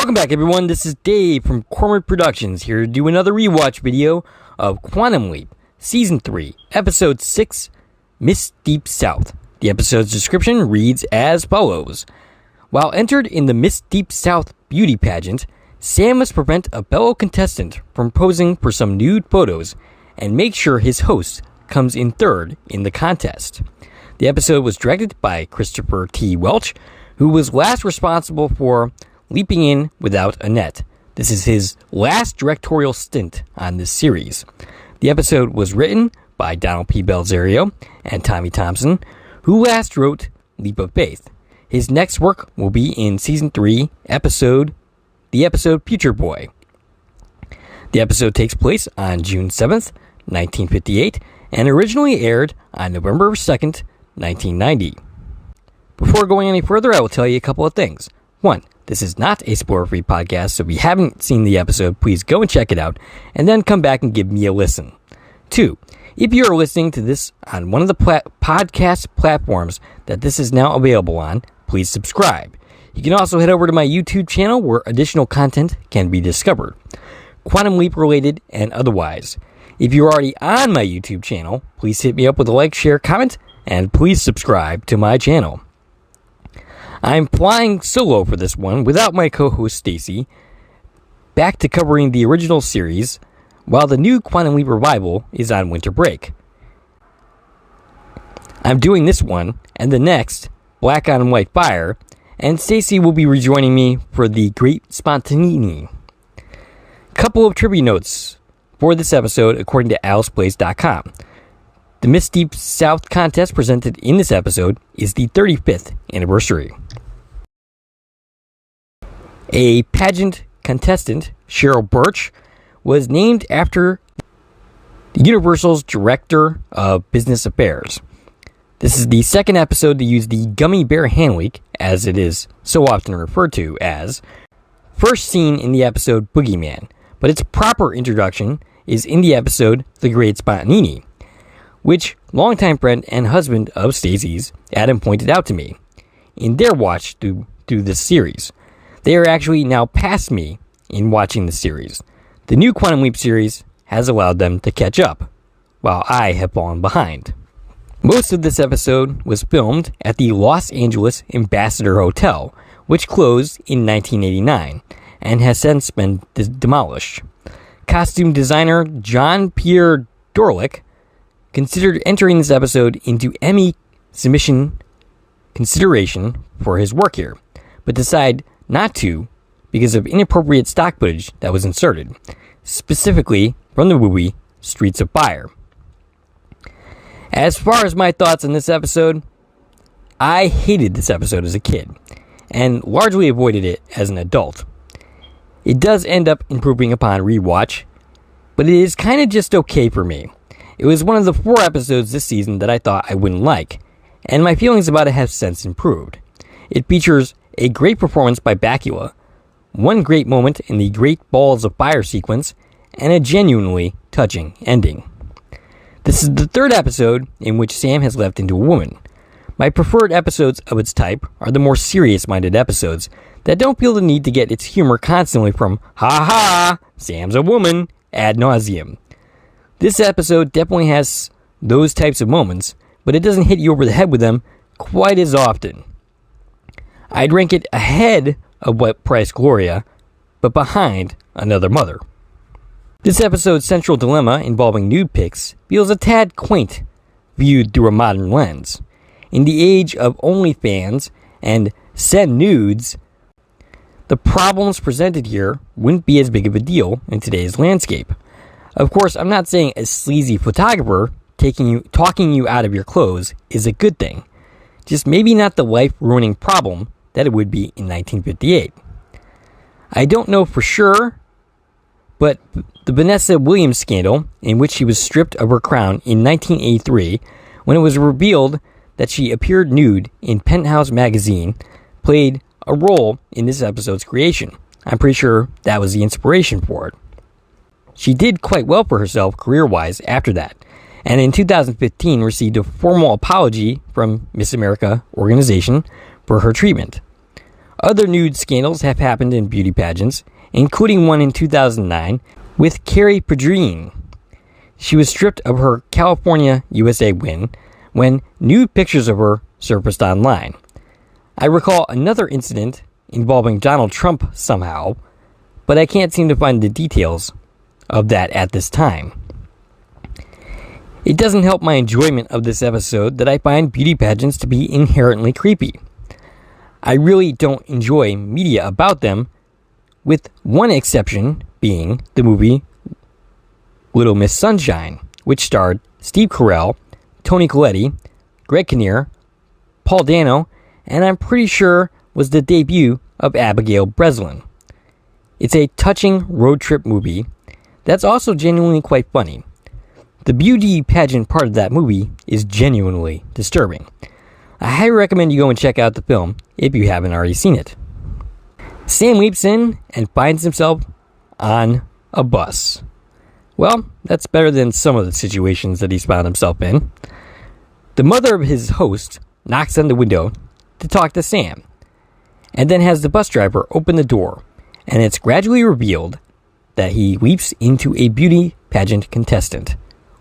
Welcome back, everyone. This is Dave from Cormorant Productions, here to do another rewatch video of Quantum Leap, Season 3, Episode 6, Miss Deep South. The episode's description reads as follows. While entered in the Miss Deep South beauty pageant, Sam must prevent a fellow contestant from posing for some nude photos and make sure his host comes in third in the contest. The episode was directed by Christopher T. Welch, who was last responsible for Leaping In Without a Net. This is his last directorial stint on this series. The episode was written by Donald P. Belzerio and Tommy Thompson, who last wrote Leap of Faith. His next work will be in Season 3, the episode Future Boy. The episode takes place on June 7th, 1958, and originally aired on November 2nd, 1990. Before going any further, I will tell you a couple of things. 1. This is not a spoiler-free podcast, so if you haven't seen the episode, please go and check it out, and then come back and give me a listen. 2. If you are listening to this on one of the podcast platforms that this is now available on, please subscribe. You can also head over to my YouTube channel where additional content can be discovered, Quantum Leap related and otherwise. If you're already on my YouTube channel, please hit me up with a like, share, comment, and please subscribe to my channel. I'm flying solo for this one without my co-host Stacy, back to covering the original series, while the new Quantum Leap revival is on winter break. I'm doing this one and the next, Black on White Fire, and Stacy will be rejoining me for the Great Spontaneity. Couple of trivia notes for this episode according to AlicePlays.com. The Miss Deep South contest presented in this episode is the 35th anniversary. A pageant contestant, Cheryl Birch, was named after Universal's Director of Business Affairs. This is the second episode to use the Gummy Bear Handweek, as it is so often referred to as, first seen in the episode Boogeyman, but its proper introduction is in the episode The Great Spontaneity, which longtime friend and husband of Stacy's, Adam, pointed out to me in their watch through this series. They are actually now past me in watching the series. The new Quantum Leap series has allowed them to catch up, while I have fallen behind. Most of this episode was filmed at the Los Angeles Ambassador Hotel, which closed in 1989 and has since been demolished. Costume designer John Pierre Dorlick considered entering this episode into Emmy submission consideration for his work here, but decided not to because of inappropriate stock footage that was inserted, specifically from the movie Streets of Fire. As far as my thoughts on this episode, I hated this episode as a kid, and largely avoided it as an adult. It does end up improving upon rewatch, but it is kind of just okay for me. It was one of the 4 episodes this season that I thought I wouldn't like, and my feelings about it have since improved. It features a great performance by Bakula, one great moment in the Great Balls of Fire sequence, and a genuinely touching ending. This is the 3rd episode in which Sam has left into a woman. My preferred episodes of its type are the more serious-minded episodes that don't feel the need to get its humor constantly from "ha ha, Sam's a woman" ad nauseum. This episode definitely has those types of moments, but it doesn't hit you over the head with them quite as often. I'd rank it ahead of What Price Gloria, but behind Another Mother. This episode's central dilemma involving nude pics feels a tad quaint, viewed through a modern lens. In the age of OnlyFans and send nudes, the problems presented here wouldn't be as big of a deal in today's landscape. Of course, I'm not saying a sleazy photographer talking you out of your clothes is a good thing. Just maybe not the life-ruining problem that it would be in 1958. I don't know for sure, but the Vanessa Williams scandal, in which she was stripped of her crown in 1983, when it was revealed that she appeared nude in Penthouse magazine, played a role in this episode's creation. I'm pretty sure that was the inspiration for it. She did quite well for herself career-wise after that, and in 2015 received a formal apology from Miss America organization for her treatment. Other nude scandals have happened in beauty pageants, including one in 2009 with Carrie Pedrine. She was stripped of her California USA win when nude pictures of her surfaced online. I recall another incident involving Donald Trump somehow, but I can't seem to find the details of that at this time. It doesn't help my enjoyment of this episode that I find beauty pageants to be inherently creepy. I really don't enjoy media about them, with one exception being the movie Little Miss Sunshine, which starred Steve Carell, Toni Collette, Greg Kinnear, Paul Dano, and I'm pretty sure was the debut of Abigail Breslin. It's a touching road trip movie that's also genuinely quite funny. The beauty pageant part of that movie is genuinely disturbing. I highly recommend you go and check out the film if you haven't already seen it. Sam leaps in and finds himself on a bus. Well, that's better than some of the situations that he's found himself in. The mother of his host knocks on the window to talk to Sam, and then has the bus driver open the door, and it's gradually revealed that he leaps into a beauty pageant contestant.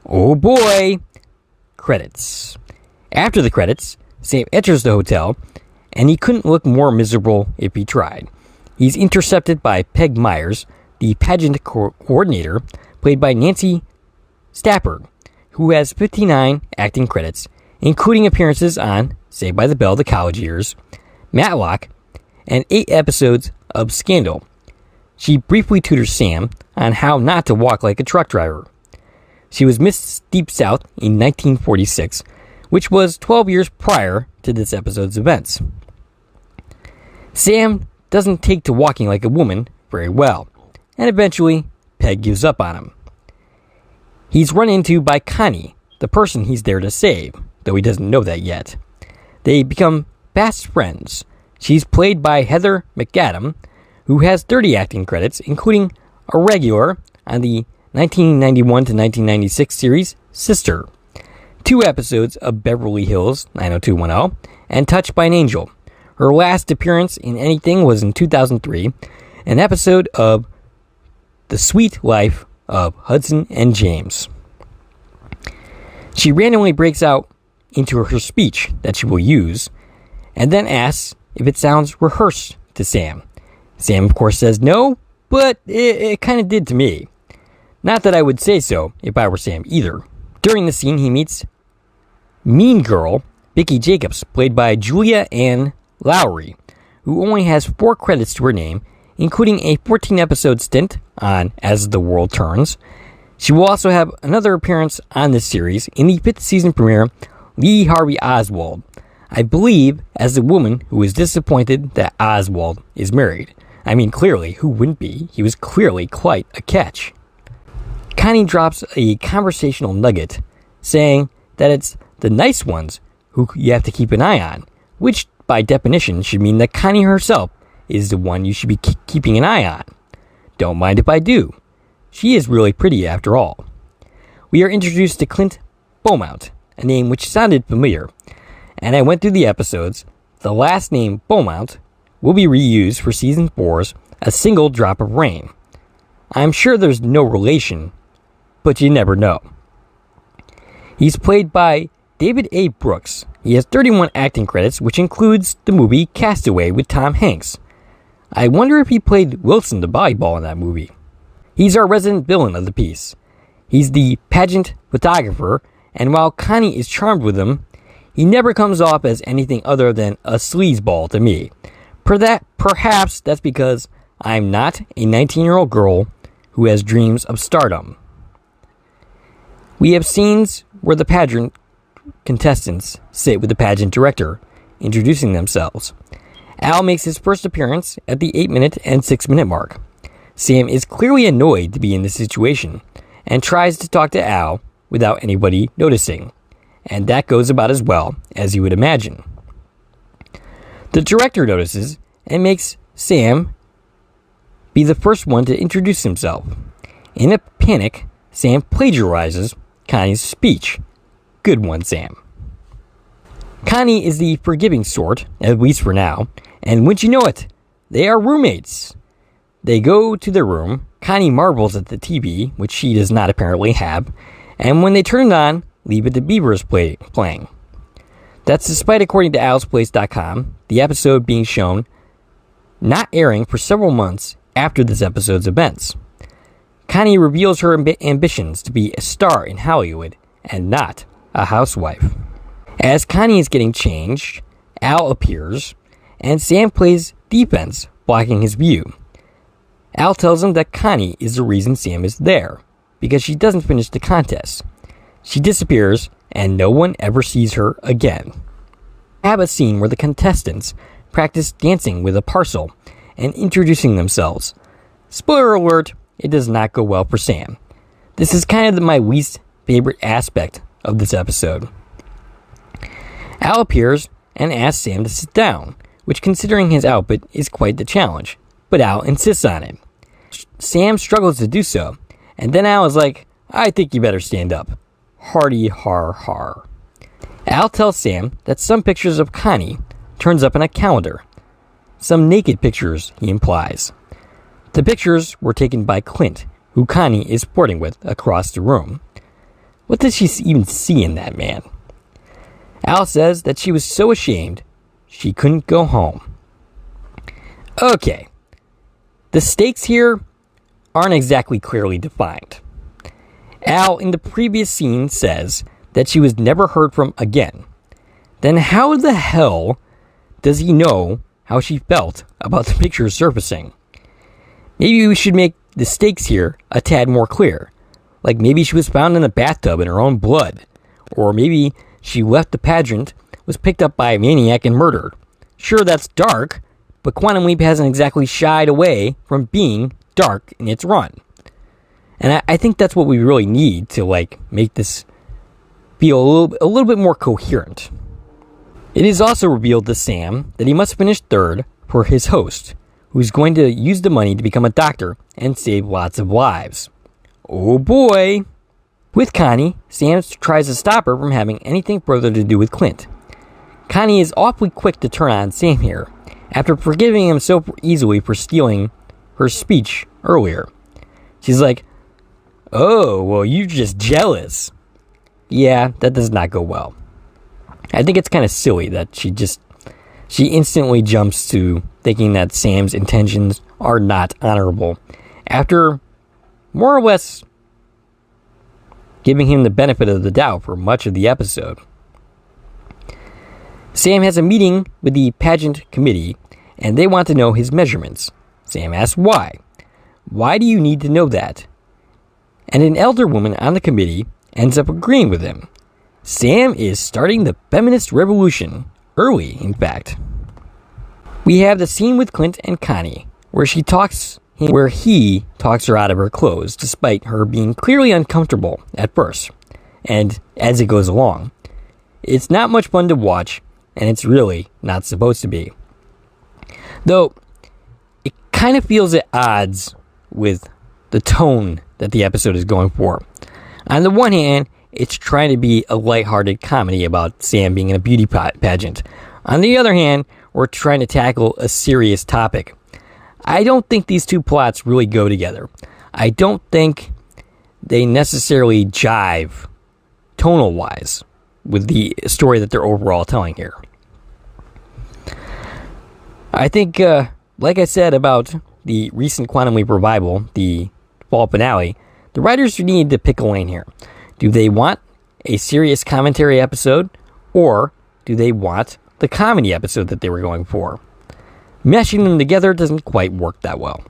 Oh boy! Credits. After the credits, Sam enters the hotel, and he couldn't look more miserable if he tried. He's intercepted by Peg Myers, the pageant coordinator, played by Nancy Stafford, who has 59 acting credits, including appearances on Saved by the Bell, The College Years, Matlock, and 8 episodes of Scandal. She briefly tutors Sam on how not to walk like a truck driver. She was Miss Deep South in 1946, which was 12 years prior to this episode's events. Sam doesn't take to walking like a woman very well, and eventually Peg gives up on him. He's run into by Connie, the person he's there to save, though he doesn't know that yet. They become fast friends. She's played by Heather McAdam, who has 30 acting credits, including a regular on the 1991 to 1996 series Sister, 2 episodes of Beverly Hills 90210, and Touched by an Angel. Her last appearance in anything was in 2003, an episode of The Sweet Life of Hudson and James. She randomly breaks out into her speech that she will use, and then asks if it sounds rehearsed to Sam. Sam, of course, says no, but it kind of did to me. Not that I would say so if I were Sam either. During the scene, he meets Mean Girl, Vicki Jacobs, played by Julia Ann Lowry, who only has 4 credits to her name, including a 14-episode stint on As the World Turns. She will also have another appearance on this series in the 5th season premiere, Lee Harvey Oswald, I believe as the woman who is disappointed that Oswald is married. I mean, clearly, who wouldn't be? He was clearly quite a catch. Connie drops a conversational nugget saying that it's the nice ones who you have to keep an eye on, which by definition should mean that Connie herself is the one you should be keeping an eye on. Don't mind if I do. She is really pretty after all. We are introduced to Clint Beaumont, a name which sounded familiar, and I went through the episodes. The last name Beaumont will be reused for Season 4's A Single Drop of Rain. I'm sure there's no relation, but you never know. He's played by David A. Brooks. He has 31 acting credits, which includes the movie Castaway with Tom Hanks. I wonder if he played Wilson the volleyball in that movie. He's our resident villain of the piece. He's the pageant photographer, and while Connie is charmed with him, he never comes off as anything other than a sleazeball to me. Perhaps that's because I'm not a 19-year-old girl who has dreams of stardom. We have scenes where the pageant contestants sit with the pageant director, introducing themselves. Al makes his first appearance at the 8-minute and 6-minute mark. Sam is clearly annoyed to be in this situation and tries to talk to Al without anybody noticing, and that goes about as well as you would imagine. The director notices and makes Sam be the first one to introduce himself. In a panic, Sam plagiarizes Connie's speech. Good one, Sam. Connie is the forgiving sort, at least for now, and wouldn't you know it, they are roommates. They go to their room. Connie marvels at the TV, which she does not apparently have, and when they turn it on, Leave It to Beaver is playing. That's despite, according to alsplace.com, the episode being shown not airing for several months after this episode's events. Connie reveals her ambitions to be a star in Hollywood and not a housewife. As Connie is getting changed, Al appears, and Sam plays defense, blocking his view. Al tells him that Connie is the reason Sam is there, because she doesn't finish the contest. She disappears, and no one ever sees her again. We have a scene where the contestants practice dancing with a parcel and introducing themselves. Spoiler alert, it does not go well for Sam. This is kind of my least favorite aspect of this episode. Al appears and asks Sam to sit down, which, considering his outfit, is quite the challenge, but Al insists on it. Sam struggles to do so, and then Al is like, I think you better stand up. Hardy har har. Al tells Sam that some pictures of Connie turns up in a calendar. Some naked pictures, he implies. The pictures were taken by Clint, who Connie is sporting with across the room. What does she even see in that man? Al says that she was so ashamed she couldn't go home. Okay. The stakes here aren't exactly clearly defined. Al, in the previous scene, says that she was never heard from again. Then how the hell does he know how she felt about the pictures surfacing? Maybe we should make the stakes here a tad more clear. Like maybe she was found in a bathtub in her own blood. Or maybe she left the pageant, was picked up by a maniac and murdered. Sure, that's dark, but Quantum Leap hasn't exactly shied away from being dark in its run. And I think that's what we really need to make this feel a little bit more coherent. It is also revealed to Sam that he must finish third for his host, who's going to use the money to become a doctor and save lots of lives. Oh boy! With Connie, Sam tries to stop her from having anything further to do with Clint. Connie is awfully quick to turn on Sam here, after forgiving him so easily for stealing her speech earlier. She's like, oh, well, you're just jealous. Yeah, that does not go well. I think it's kind of silly that she instantly jumps to thinking that Sam's intentions are not honorable, after more or less giving him the benefit of the doubt for much of the episode. Sam has a meeting with the pageant committee, and they want to know his measurements. Sam asks why. Why do you need to know that? And an elder woman on the committee ends up agreeing with him. Sam is starting the feminist revolution, early in fact. We have the scene with Clint and Connie, where he talks her out of her clothes, despite her being clearly uncomfortable at first, and as it goes along. It's not much fun to watch, and it's really not supposed to be. Though, it kind of feels at odds with the tone that the episode is going for. On the one hand, it's trying to be a lighthearted comedy about Sam being in a beauty pageant. On the other hand, we're trying to tackle a serious topic. I don't think these two plots really go together. I don't think they necessarily jive tonal-wise with the story that they're overall telling here. I think, like I said about the recent Quantum Leap revival, the fall finale, the writers need to pick a lane here. Do they want a serious commentary episode, or do they want the comedy episode that they were going for? Meshing them together doesn't quite work that well.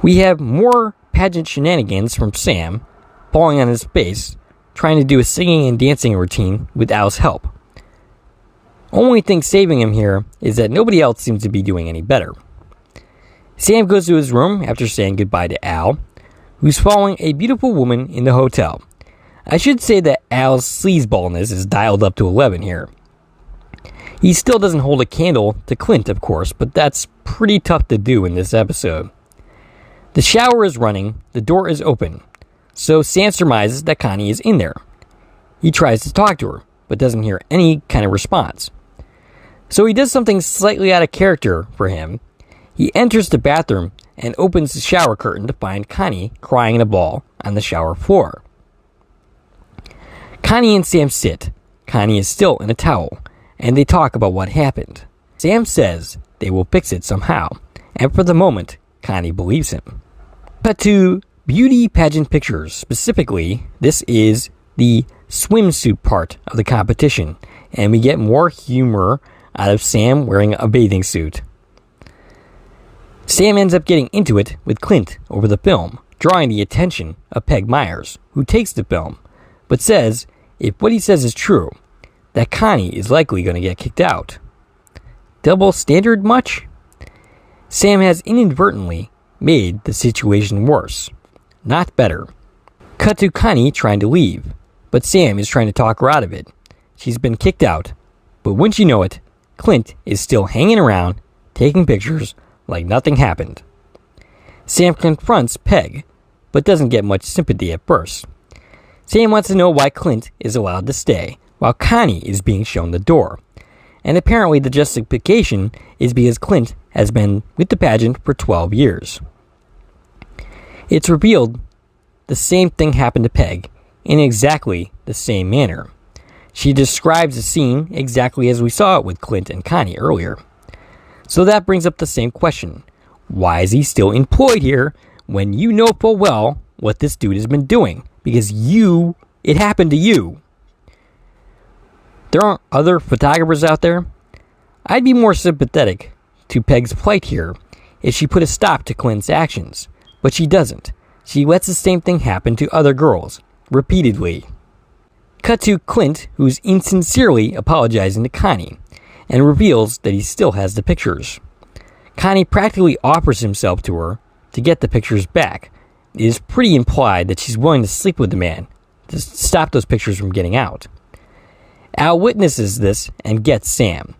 We have more pageant shenanigans from Sam, falling on his face, trying to do a singing and dancing routine with Al's help. Only thing saving him here is that nobody else seems to be doing any better. Sam goes to his room after saying goodbye to Al, who's following a beautiful woman in the hotel. I should say that Al's sleazeballness is dialed up to 11 here. He still doesn't hold a candle to Clint, of course, but that's pretty tough to do in this episode. The shower is running, the door is open, so Sam surmises that Connie is in there. He tries to talk to her, but doesn't hear any kind of response. So he does something slightly out of character for him. He enters the bathroom and opens the shower curtain to find Connie crying in a ball on the shower floor. Connie and Sam sit. Connie is still in a towel, and they talk about what happened. Sam says they will fix it somehow, and for the moment, Connie believes him. Cut to beauty pageant pictures. Specifically, this is the swimsuit part of the competition, and we get more humor out of Sam wearing a bathing suit. Sam ends up getting into it with Clint over the film, drawing the attention of Peg Myers, who takes the film, but says if what he says is true, that Connie is likely going to get kicked out. Double standard much? Sam has inadvertently made the situation worse, not better. Cut to Connie trying to leave, but Sam is trying to talk her out of it. She's been kicked out, but wouldn't you know it, Clint is still hanging around, taking pictures like nothing happened. Sam confronts Peg, but doesn't get much sympathy at first. Sam wants to know why Clint is allowed to stay, while Connie is being shown the door. And apparently the justification is because Clint has been with the pageant for 12 years. It's revealed the same thing happened to Peg in exactly the same manner. She describes the scene exactly as we saw it with Clint and Connie earlier. So that brings up the same question. Why is he still employed here when you know full well what this dude has been doing? Because it happened to you. There aren't other photographers out there. I'd be more sympathetic to Peg's plight here if she put a stop to Clint's actions, but she doesn't. She lets the same thing happen to other girls, repeatedly. Cut to Clint, who's insincerely apologizing to Connie, and reveals that he still has the pictures. Connie practically offers himself to her to get the pictures back. It is pretty implied that she's willing to sleep with the man to stop those pictures from getting out. Al witnesses this and gets Sam.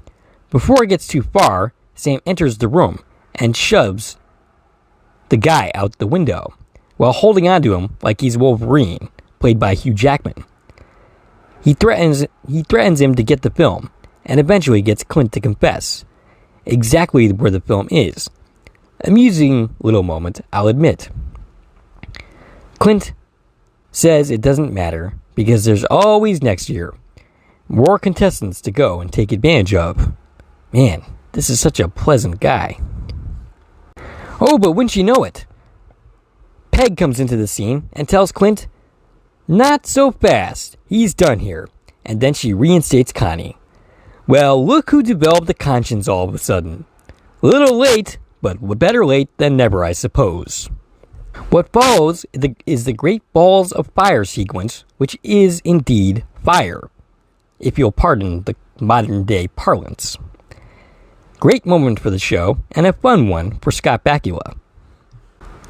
Before it gets too far, Sam enters the room and shoves the guy out the window while holding onto him like he's Wolverine, played by Hugh Jackman. He threatens him to get the film and eventually gets Clint to confess exactly where the film is. Amusing little moment, I'll admit. Clint says it doesn't matter because there's always next year. More contestants to go and take advantage of. Man, this is such a pleasant guy. Oh, but wouldn't you know it? Peg comes into the scene and tells Clint, not so fast, he's done here. And then she reinstates Connie. Well, look who developed a conscience all of a sudden. A little late, but better late than never, I suppose. What follows is the Great Balls of Fire sequence, which is indeed fire, if you'll pardon the modern-day parlance. Great moment for the show, and a fun one for Scott Bakula.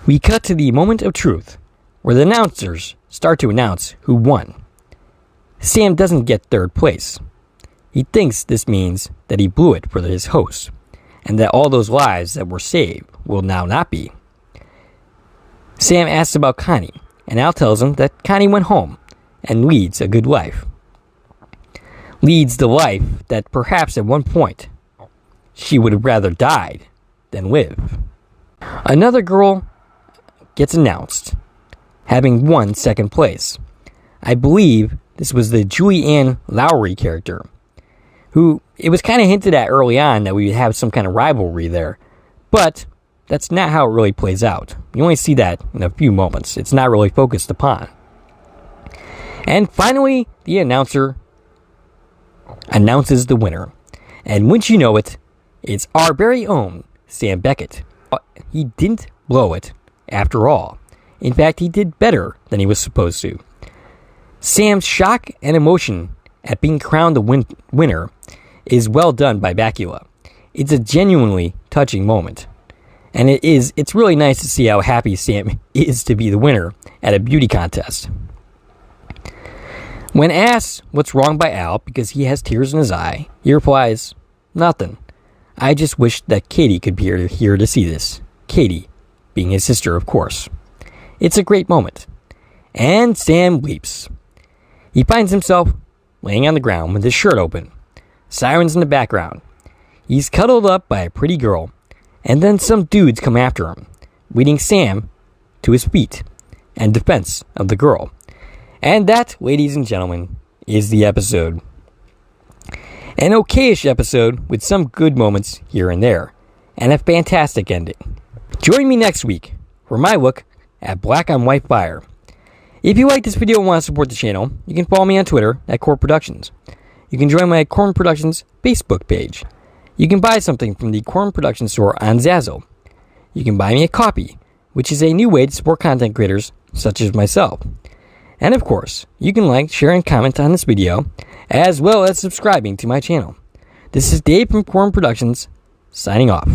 We cut to the moment of truth, where the announcers start to announce who won. Sam doesn't get third place. He thinks this means that he blew it for his host, and that all those lives that were saved will now not be. Sam asks about Connie, and Al tells him that Connie went home and leads a good life. Leads the life that perhaps at one point she would have rather died than live. Another girl gets announced, having won second place. I believe this was the Julie Ann Lowry character, who it was kind of hinted at early on that we would have some kind of rivalry there, but that's not how it really plays out. You only see that in a few moments. It's not really focused upon. And finally, the announcer announces the winner. And wouldn't you know it, it's our very own Sam Beckett. He didn't blow it, after all. In fact, he did better than he was supposed to. Sam's shock and emotion at being crowned the winner is well done by Bakula. It's a genuinely touching moment. And it's really nice to see how happy Sam is to be the winner at a beauty contest. When asked what's wrong by Al because he has tears in his eye, he replies, nothing. I just wish that Katie could be here to see this. Katie, being his sister, of course. It's a great moment. And Sam leaps. He finds himself laying on the ground with his shirt open. Sirens in the background. He's cuddled up by a pretty girl, and then some dudes come after him, leading Sam to his feet and defense of the girl. And that, ladies and gentlemen, is the episode. An okayish episode with some good moments here and there, and a fantastic ending. Join me next week for my look at Black on White Fire. If you like this video and want to support the channel, you can follow me on Twitter at Core Productions. You can join my Corn Productions Facebook page. You can buy something from the Corn Productions store on Zazzle. You can buy me a copy, which is a new way to support content creators such as myself. And of course, you can like, share, and comment on this video, as well as subscribing to my channel. This is Dave from Corn Productions, signing off.